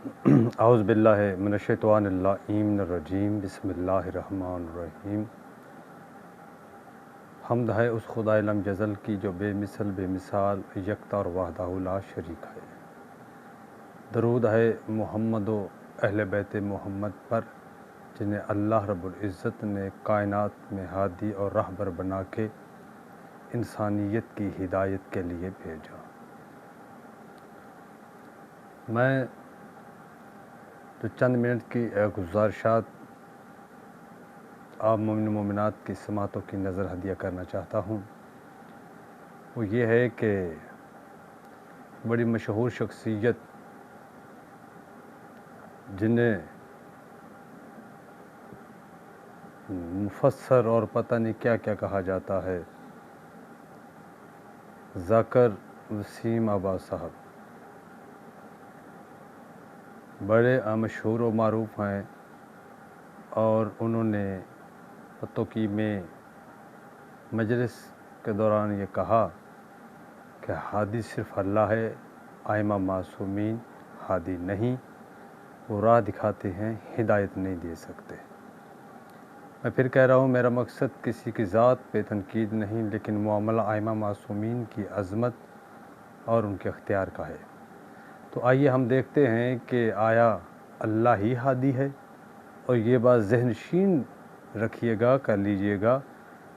اعوذ باللہ من الشیطان الرجیم بسم اللہ الرحمن الرحیم۔ حمد ہے اس خدائے لم یزل کی جو بے مثل بے مثال یکتا اور وحدہ لا شریک ہے۔ درود ہے محمد و اہل بیت محمد پر جنہیں اللہ رب العزت نے کائنات میں ہادی اور رہبر بنا کے انسانیت کی ہدایت کے لیے بھیجا۔ میں جو چند منٹ کی گزارشات آپ مومن مومنات کی سماعتوں کی نظر ہدیہ کرنا چاہتا ہوں، وہ یہ ہے کہ بڑی مشہور شخصیت جنہیں مفسر اور پتہ نہیں کیا کیا کہا جاتا ہے، ذاکر وسیم آباد صاحب بڑے مشہور و معروف ہیں، اور انہوں نے توقیع میں مجلس کے دوران یہ کہا کہ ہادی صرف اللہ ہے، ائمہ معصومین ہادی نہیں، وہ راہ دکھاتے ہیں، ہدایت نہیں دے سکتے۔ میں پھر کہہ رہا ہوں، میرا مقصد کسی کی ذات پہ تنقید نہیں، لیکن معاملہ ائمہ معصومین کی عظمت اور ان کے اختیار کا ہے۔ تو آئیے ہم دیکھتے ہیں کہ آیا اللہ ہی ہادی ہے؟ اور یہ بات ذہن نشین رکھیے گا، کر لیجئے گا،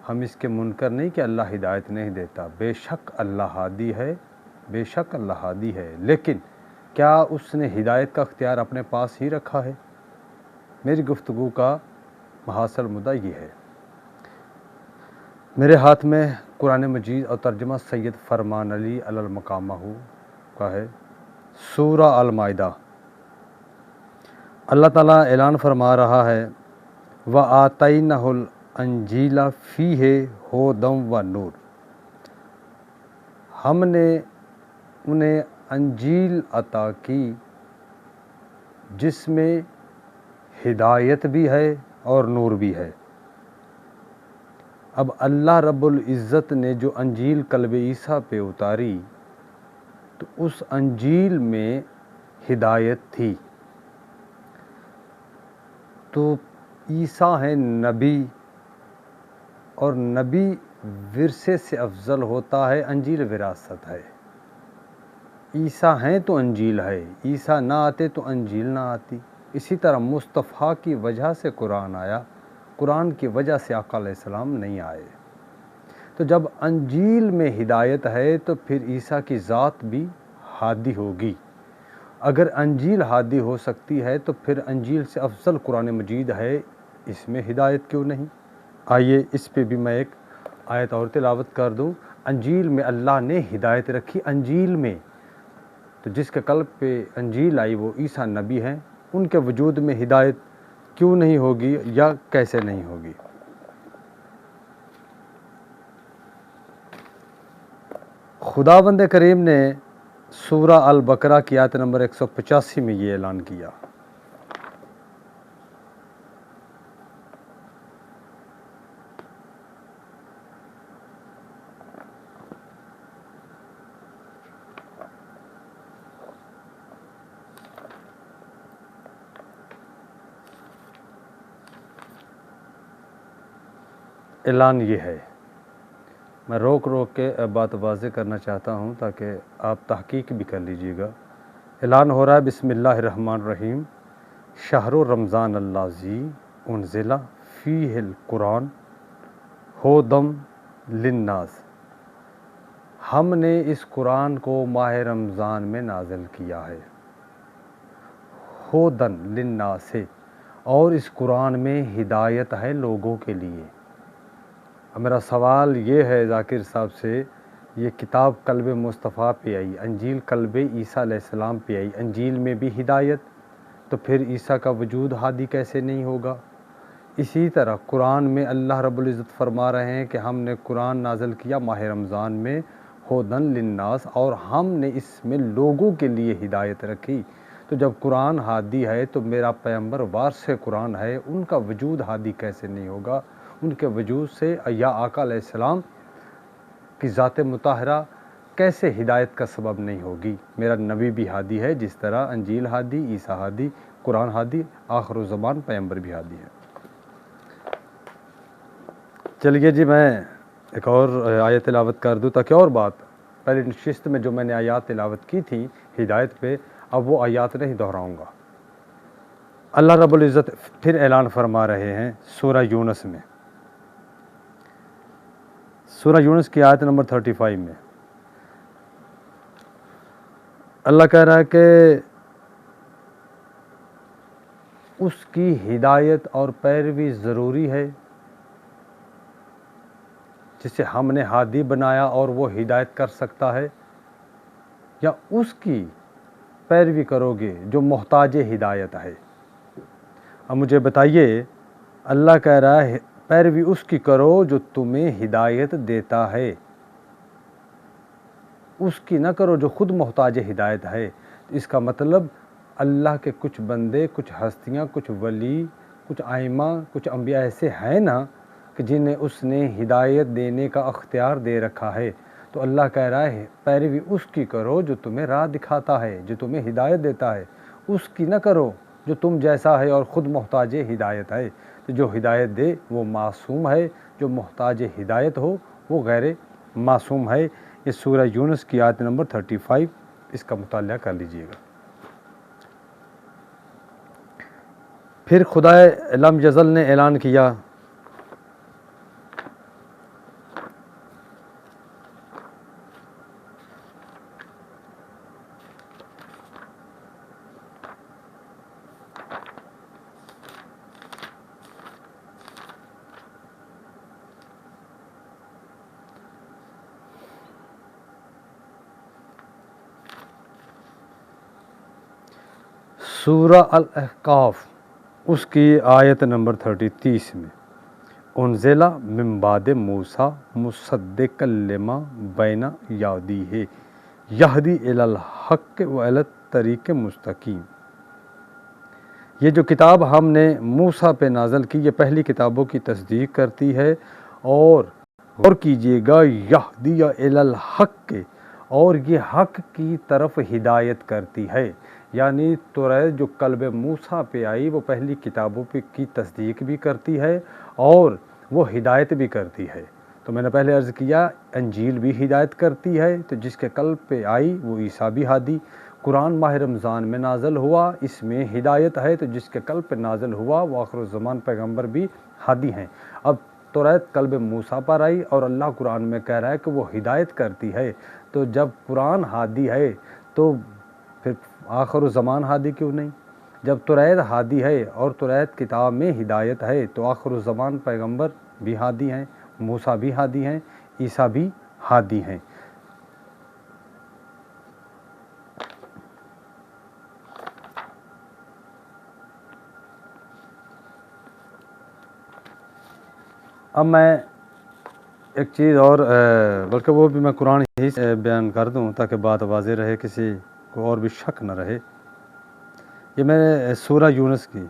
ہم اس کے منکر نہیں کہ اللہ ہدایت نہیں دیتا، بے شک اللہ ہادی ہے، بے شک اللہ ہادی ہے، لیکن کیا اس نے ہدایت کا اختیار اپنے پاس ہی رکھا ہے؟ میری گفتگو کا محاصل مدعا یہ ہے۔ میرے ہاتھ میں قرآن مجید اور ترجمہ سید فرمان علی علی المقامہ کا ہے، سورہ المائدہ۔ اللہ تعالیٰ اعلان فرما رہا ہے، وَآتَيْنَهُ الْإِنْجِيلَ فِيهِ هُدًى وَنُورٌ۔ ہم نے انہیں انجیل عطا کی جس میں ہدایت بھی ہے اور نور بھی ہے۔ اب اللہ رب العزت نے جو انجیل قلب عیسیٰ پہ اتاری تو اس انجیل میں ہدایت تھی، تو عیسیٰ ہیں نبی، اور نبی ورثے سے افضل ہوتا ہے، انجیل وراثت ہے۔ عیسیٰ ہیں تو انجیل ہے، عیسیٰ نہ آتے تو انجیل نہ آتی۔ اسی طرح مصطفیٰ کی وجہ سے قرآن آیا، قرآن کی وجہ سے آقا علیہ السلام نہیں آئے۔ تو جب انجیل میں ہدایت ہے تو پھر عیسیٰ کی ذات بھی ہادی ہوگی۔ اگر انجیل ہادی ہو سکتی ہے تو پھر انجیل سے افضل قرآن مجید ہے، اس میں ہدایت کیوں نہیں؟ آئیے اس پہ بھی میں ایک آیت اور تلاوت کر دوں۔ انجیل میں اللہ نے ہدایت رکھی، انجیل میں تو جس کے قلب پہ انجیل آئی وہ عیسیٰ نبی ہیں، ان کے وجود میں ہدایت کیوں نہیں ہوگی یا کیسے نہیں ہوگی؟ خداوند کریم نے سورہ البقرہ کی آیت نمبر 185 میں یہ اعلان کیا، اعلان یہ ہے، میں روک روک کے بات واضح کرنا چاہتا ہوں تاکہ آپ تحقیق بھی کر لیجئے گا۔ اعلان ہو رہا ہے، بسم اللہ الرحمن الرحیم، شہر رمضان الذی انزل فیہ القرآن ھدی للناس۔ ہم نے اس قرآن کو ماہ رمضان میں نازل کیا ہے، ھدی للناس، اور اس قرآن میں ہدایت ہے لوگوں کے لیے۔ اب میرا سوال یہ ہے ذاکر صاحب سے، یہ کتاب قلب مصطفیٰ پہ آئی، انجیل قلب عیسیٰ علیہ السلام پہ آئی، انجیل میں بھی ہدایت، تو پھر عیسیٰ کا وجود ہادی کیسے نہیں ہوگا؟ اسی طرح قرآن میں اللہ رب العزت فرما رہے ہیں کہ ہم نے قرآن نازل کیا ماہ رمضان میں ھدی للناس، اور ہم نے اس میں لوگوں کے لیے ہدایت رکھی۔ تو جب قرآن ہادی ہے تو میرا پیغمبر وارث قرآن ہے، ان کا وجود ہادی کیسے نہیں ہوگا؟ ان کے وجود سے یا آقا علیہ السلام کی ذات مطہرہ کیسے ہدایت کا سبب نہیں ہوگی؟ میرا نبی بھی ہادی ہے، جس طرح انجیل ہادی، عیسیٰ ہادی، قرآن ہادی، آخر الزمان پیغمبر بھی ہادی ہے۔ چلیے جی، میں ایک اور آیت تلاوت کر دوں تاکہ اور بات، پہلی نشست میں جو میں نے آیات تلاوت کی تھی ہدایت پہ، اب وہ آیات نہیں دہراؤں گا۔ اللہ رب العزت پھر اعلان فرما رہے ہیں سورہ یونس میں، سورہ یونس کی آیت نمبر 35 میں اللہ کہہ رہا ہے کہ اس کی ہدایت اور پیروی ضروری ہے، جسے ہم نے ہادی بنایا اور وہ ہدایت کر سکتا ہے، یا اس کی پیروی کرو گے جو محتاج ہدایت ہے؟ اب مجھے بتائیے، اللہ کہہ رہا ہے پیروی اس کی کرو جو تمہیں ہدایت دیتا ہے، اس کی نہ کرو جو خود محتاج ہدایت ہے۔ اس کا مطلب اللہ کے کچھ بندے، کچھ ہستیاں، کچھ ولی، کچھ ائمہ، کچھ انبیاء ایسے ہیں نا کہ جنہیں اس نے ہدایت دینے کا اختیار دے رکھا ہے، تو اللہ کہہ رہا ہے پیروی اس کی کرو جو تمہیں راہ دکھاتا ہے، جو تمہیں ہدایت دیتا ہے، اس کی نہ کرو جو تم جیسا ہے اور خود محتاج ہدایت ہے۔ تو جو ہدایت دے وہ معصوم ہے، جو محتاج ہدایت ہو وہ غیر معصوم ہے۔ یہ سورہ یونس کی آیت نمبر 35، اس کا مطالعہ کر لیجئے گا۔ پھر خدائے لم یزل نے اعلان کیا، سورہ الاحقاف اس کی آیت نمبر 33 میں، انزل من بعد موسیٰ مصدقا لما بین یدیہ یہدی الی الحق و الی الطریق مستقیم۔ یہ جو کتاب ہم نے موسیٰ پہ نازل کی، یہ پہلی کتابوں کی تصدیق کرتی ہے، اور غور کیجئے گا، یہدی الی الحق، اور یہ حق کی طرف ہدایت کرتی ہے۔ یعنی توریت جو قلب موسیٰ پہ آئی وہ پہلی کتابوں پہ کی تصدیق بھی کرتی ہے اور وہ ہدایت بھی کرتی ہے۔ تو میں نے پہلے عرض کیا انجیل بھی ہدایت کرتی ہے، تو جس کے قلب پہ آئی وہ عیسیٰ بھی ہادی۔ قرآن ماہ رمضان میں نازل ہوا، اس میں ہدایت ہے، تو جس کے قلب پہ نازل ہوا وہ آخر الزمان پیغمبر بھی ہادی ہیں۔ اب توریت قلب موسیٰ پر آئی اور اللہ قرآن میں کہہ رہا ہے کہ وہ ہدایت کرتی ہے، تو جب قرآن ہادی ہے تو پھر آخر الزمان ہادی کیوں نہیں؟ جب توریت ہادی ہے اور توریت کتاب میں ہدایت ہے تو آخر الزمان پیغمبر بھی ہادی ہیں، موسیٰ بھی ہادی ہیں، عیسیٰ بھی ہادی ہیں۔ اب میں ایک چیز اور، بلکہ وہ بھی میں قرآن ہی سے بیان کر دوں تاکہ بات واضح رہے، کسی کو اور بھی شک نہ رہے۔ یہ میں نے سورہ یونس کی،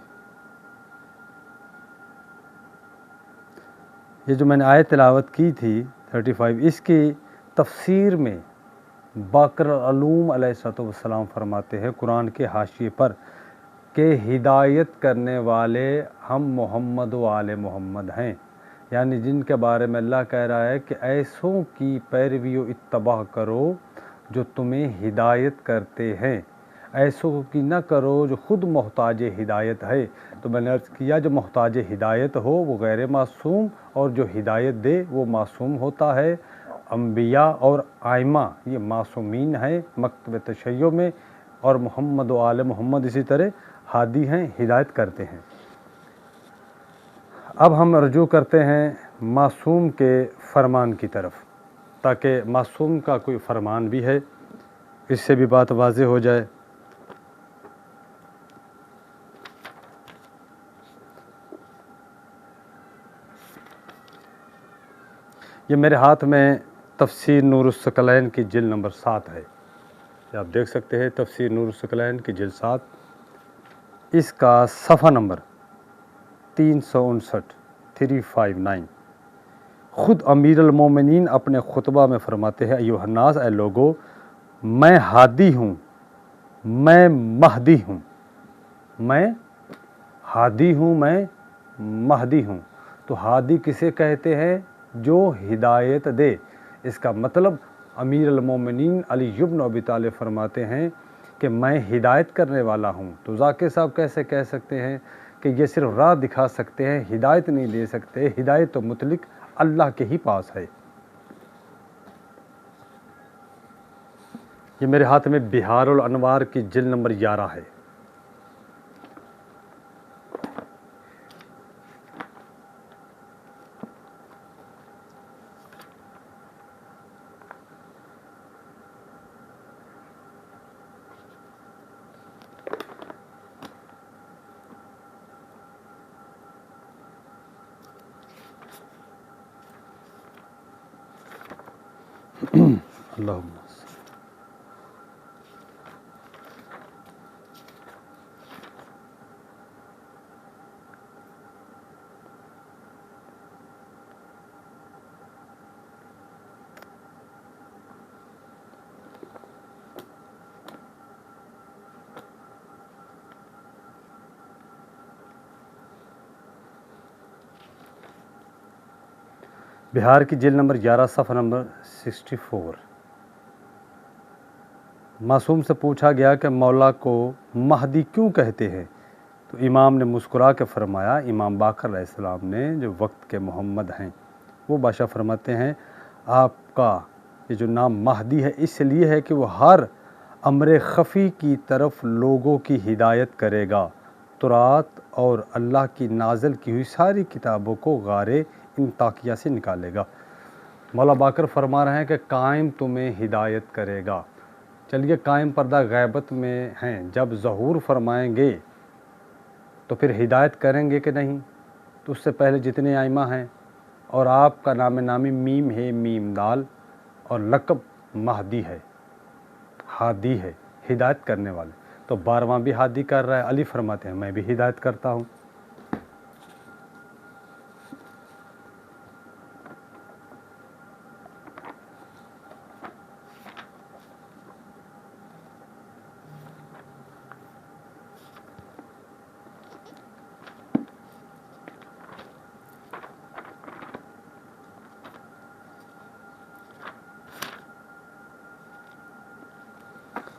یہ جو میں نے آیت تلاوت کی تھی 35، اس کی تفسیر میں باقر العلوم علیہ السلام فرماتے ہیں قرآن کے حاشیے پر کہ ہدایت کرنے والے ہم محمد و آل محمد ہیں، یعنی جن کے بارے میں اللہ کہہ رہا ہے کہ ایسوں کی پیروی و اتباع کرو جو تمہیں ہدایت کرتے ہیں، ایسوں کی نہ کرو جو خود محتاج ہدایت ہے۔ تو میں نے عرض کیا جو محتاج ہدایت ہو وہ غیر معصوم، اور جو ہدایت دے وہ معصوم ہوتا ہے۔ انبیاء اور ائمہ یہ معصومین ہیں مکتب تشیع میں، اور محمد و آل محمد اسی طرح ہادی ہیں، ہدایت کرتے ہیں۔ اب ہم رجوع کرتے ہیں معصوم کے فرمان کی طرف، تاکہ معصوم کا کوئی فرمان بھی ہے، اس سے بھی بات واضح ہو جائے۔ یہ میرے ہاتھ میں تفسیر نور الثقلین کی جلد نمبر 7 ہے، یہ آپ دیکھ سکتے ہیں، تفسیر نور الثقلین کی جلد 7، اس کا صفحہ نمبر 359۔ خود امیر المومنین اپنے خطبہ میں فرماتے ہیں ایھا الناس، اے لوگو، میں ہادی ہوں، میں مہدی ہوں، میں ہادی ہوں، میں مہدی ہوں۔ تو ہادی کسے کہتے ہیں؟ جو ہدایت دے۔ اس کا مطلب امیر المومنین علی بن ابی طالب فرماتے ہیں کہ میں ہدایت کرنے والا ہوں۔ تو ذاکر صاحب کیسے کہہ سکتے ہیں کہ یہ صرف راہ دکھا سکتے ہیں، ہدایت نہیں دے سکتے؟ ہدایت تو مطلق اللہ کے ہی پاس ہے۔ یہ میرے ہاتھ میں بہار الانوار کی جلد نمبر 11 ہے۔ اللہم بہار کی جلد نمبر 11 صفحہ نمبر 64۔ معصوم سے پوچھا گیا کہ مولا کو مہدی کیوں کہتے ہیں؟ تو امام نے مسکرا کے فرمایا، امام باقر علیہ السلام نے جو وقت کے محمد ہیں، وہ بادشاہ فرماتے ہیں آپ کا یہ جو نام مہدی ہے اس لیے ہے کہ وہ ہر امر خفی کی طرف لوگوں کی ہدایت کرے گا، تورات اور اللہ کی نازل کی ہوئی ساری کتابوں کو غار انطاکیہ سے نکالے گا۔ مولا باقر فرما رہے ہیں کہ قائم تمہیں ہدایت کرے گا۔ چلیے قائم پردہ غیبت میں ہیں، جب ظہور فرمائیں گے تو پھر ہدایت کریں گے کہ نہیں؟ تو اس سے پہلے جتنے ائمہ ہیں اور آپ کا نام نامی میم ہے، میم دال، اور لقب مہدی ہے، ہادی ہے، ہدایت کرنے والے۔ تو 12واں بھی ہادی کر رہا ہے۔ علی فرماتے ہیں میں بھی ہدایت کرتا ہوں۔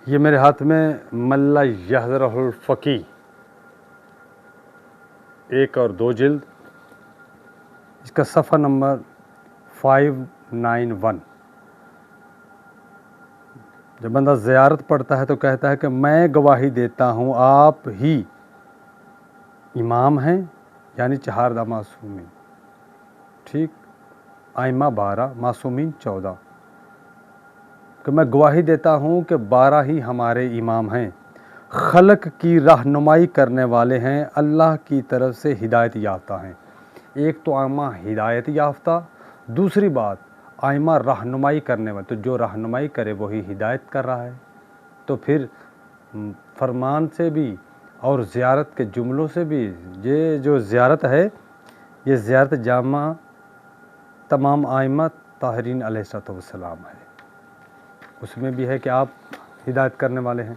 یہ میرے ہاتھ میں ملا یحذرہ الفقی 1 اور 2 جلد، اس کا صفحہ نمبر 591۔ جب بندہ زیارت پڑھتا ہے تو کہتا ہے کہ میں گواہی دیتا ہوں آپ ہی امام ہیں، یعنی 4 معصومین، ٹھیک، ائمہ 12، معصومین 14، کہ میں گواہی دیتا ہوں کہ 12 ہی ہمارے امام ہیں، خلق کی رہنمائی کرنے والے ہیں، اللہ کی طرف سے ہدایت یافتہ ہیں۔ ایک تو ائمہ ہدایت یافتہ، دوسری بات ائمہ رہنمائی کرنے والے، تو جو رہنمائی کرے وہی ہدایت کر رہا ہے۔ تو پھر فرمان سے بھی اور زیارت کے جملوں سے بھی، یہ جو زیارت ہے یہ زیارت جامع تمام ائمہ طاہرین علیہ السلام ہے، اس میں بھی ہے کہ آپ ہدایت کرنے والے ہیں۔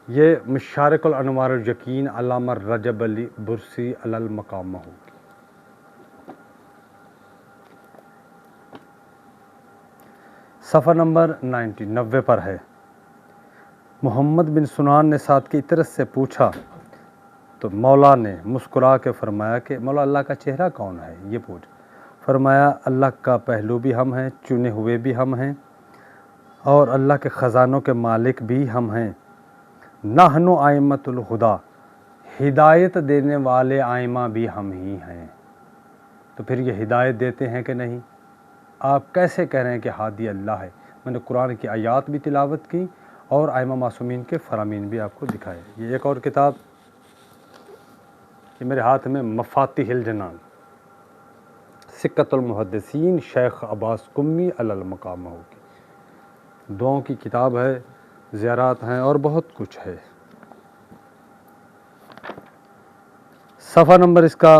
یہ مشارق الانوار الیقین علامہ رجب علی برسی علی المقام ہوگی۔ صفحہ نمبر 90 پر ہے۔ محمد بن سنان نے سعد کی اطرت سے پوچھا تو مولا نے مسکرا کے فرمایا کہ مولا اللہ کا چہرہ کون ہے؟ یہ پوچھ۔ فرمایا اللہ کا پہلو بھی ہم ہیں، چنے ہوئے بھی ہم ہیں، اور اللہ کے خزانوں کے مالک بھی ہم ہیں۔ نحن ائمۃ الہدیٰ، ہدایت دینے والے ائمہ بھی ہم ہی ہیں۔ تو پھر یہ ہدایت دیتے ہیں کہ نہیں؟ آپ کیسے کہہ رہے ہیں کہ ہادی اللہ ہے؟ میں نے قرآن کی آیات بھی تلاوت کی اور ائمہ معصومین کے فرامین بھی آپ کو دکھائے۔ یہ ایک اور کتاب، یہ میرے ہاتھ میں مفاتیح الجنان، سکۃ المحدثین شیخ عباس قمی علی المقام ہوگی۔ دعاؤں کی کتاب ہے، زیارات ہیں اور بہت کچھ ہے۔ صفحہ نمبر اس کا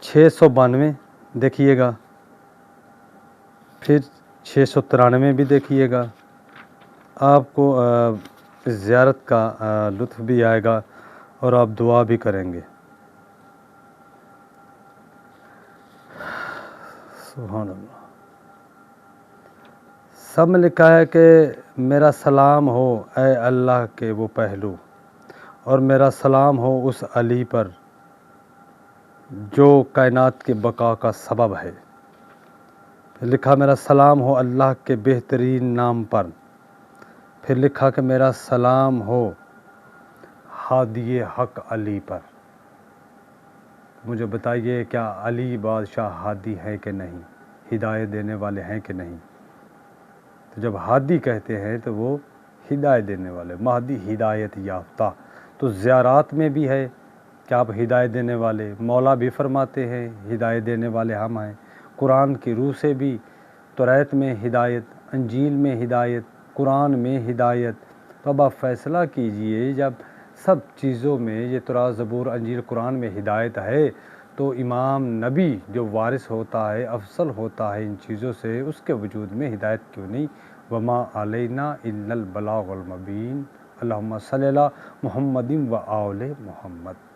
692 دیکھیے گا، پھر 693 بھی دیکھیے گا، آپ کو زیارت کا لطف بھی آئے گا اور آپ دعا بھی کریں گے۔ سبحان اللہ۔ سب میں لکھا ہے کہ میرا سلام ہو اے اللہ کے وہ پہلو، اور میرا سلام ہو اس علی پر جو کائنات کے بقا کا سبب ہے۔ پھر لکھا میرا سلام ہو اللہ کے بہترین نام پر۔ پھر لکھا کہ میرا سلام ہو ہادی حق علی پر۔ مجھے بتائیے کیا علی بادشاہ ہادی ہے کہ نہیں، ہدایت دینے والے ہیں کہ نہیں؟ تو جب ہادی کہتے ہیں تو وہ ہدایت دینے والے، مہدی ہدایت یافتہ۔ تو زیارات میں بھی ہے کہ آپ ہدایت دینے والے، مولا بھی فرماتے ہیں ہدایت دینے والے ہم ہیں۔ قرآن کی روح سے بھی توریت میں ہدایت، انجیل میں ہدایت، قرآن میں ہدایت۔ تو اب آپ فیصلہ کیجئے، جب سب چیزوں میں یہ تورات، زبور، انجیل، قرآن میں ہدایت ہے تو امام نبی جو وارث ہوتا ہے، افضل ہوتا ہے ان چیزوں سے، اس کے وجود میں ہدایت کیوں نہیں؟ وما علینا الا البلاغ المبین۔ اللہم صلی علی محمد و آل محمد۔